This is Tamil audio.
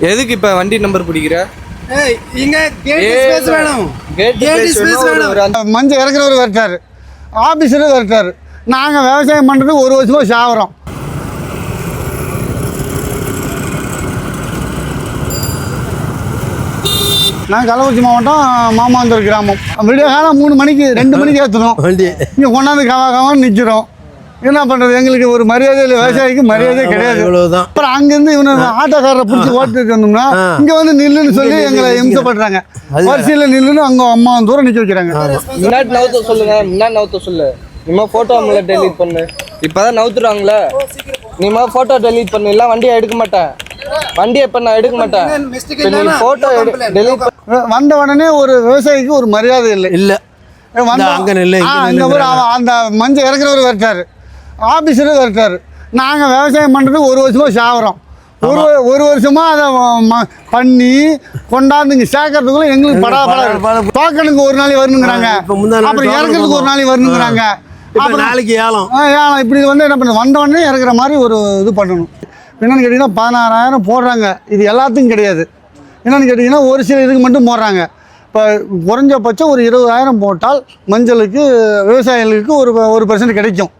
எதுக்கு இப்ப வண்டி நம்பர் பிடிக்கிற? இங்க கேட் ஸ்பேஸ் வேணும். கேட் ஸ்பேஸ் வேணும். மஞ்சள் இறக்குறவர் வரட்டாரு, ஆபீசர் வரட்டாரு. நாங்க விவசாயம் பண்றது ஒரு வருஷமா சாவறோம். நாங்கள் கள்ளக்குறிச்சி மாவட்டம் மாமாந்தூர் கிராமம். விடிய காலம் 3 மணிக்கு 2 மணிக்கு ஏற்றணும் வண்டி. இங்கே கொண்டாந்து கவான்னு நிற்கிறோம். என்ன பண்ணுறது? எங்களுக்கு ஒரு மரியாதை இல்லை, விவசாயிக்கு மரியாதை கிடையாது. அப்புறம் அங்கேருந்து இவனை ஆட்டோக்காரரை பிடிச்சி ஓட்டிட்டு வந்தோம்னா இங்கே வந்து நில்லுன்னு சொல்லி எங்களை இம்சப்படுறாங்க. வரிசையில் நில்லுன்னு அங்கே அம்மா தூரம் நிற்க வைக்கிறாங்க. முன்னாடி நவுத்த சொல்லுங்க, முன்னாடி நவுத்த சொல்லு. நீமா ஃபோட்டோ அவங்கள டெலீட் பண்ணு. இப்போதான் நவுத்துறாங்களே, நீமா ஃபோட்டோ டெலீட் பண்ணு. இல்லை வண்டியை எடுக்க மாட்டேன், வண்டியை இப்போ நான் எடுக்க மாட்டேன். ஃபோட்டோ டெலீட் வந்த உடனே ஒரு விவசாயிக்கு ஒரு மரியாதை இல்லை. இல்லை அந்த மஞ்சள் இறக்குறவர் வரட்டாரு, ஆபீசர் வரட்டாரு. நாங்கள் விவசாயம் பண்ணுறது ஒரு வருஷமா சாவறோம். ஒரு வருஷமா அதை பண்ணி கொண்டாந்து இங்கே சேர்க்கறதுக்குள்ள எங்களுக்கு படாபட. டோக்கனுக்கு ஒரு நாளைக்கு வரணுங்கிறாங்க, அப்புறம் இறக்குறதுக்கு ஒரு நாளைக்கு வரணுங்கிறாங்க. அப்புறம் நாளைக்கு ஏலம் இப்படி வந்து என்ன பண்ண வந்த உடனே இறக்குற மாதிரி ஒரு இது பண்ணணும். என்னென்னு கேட்டிங்கன்னா 16,000 போடுறாங்க. இது எல்லாத்துக்கும் கிடையாது. என்னென்னு கேட்டிங்கன்னா ஒரு சில இதுக்கு மட்டும் போடுறாங்க. இப்போ குறைஞ்சபட்சம் ஒரு 20,000 போட்டால் மஞ்சளுக்கு விவசாயிகளுக்கு ஒரு 1% கிடைக்கும்.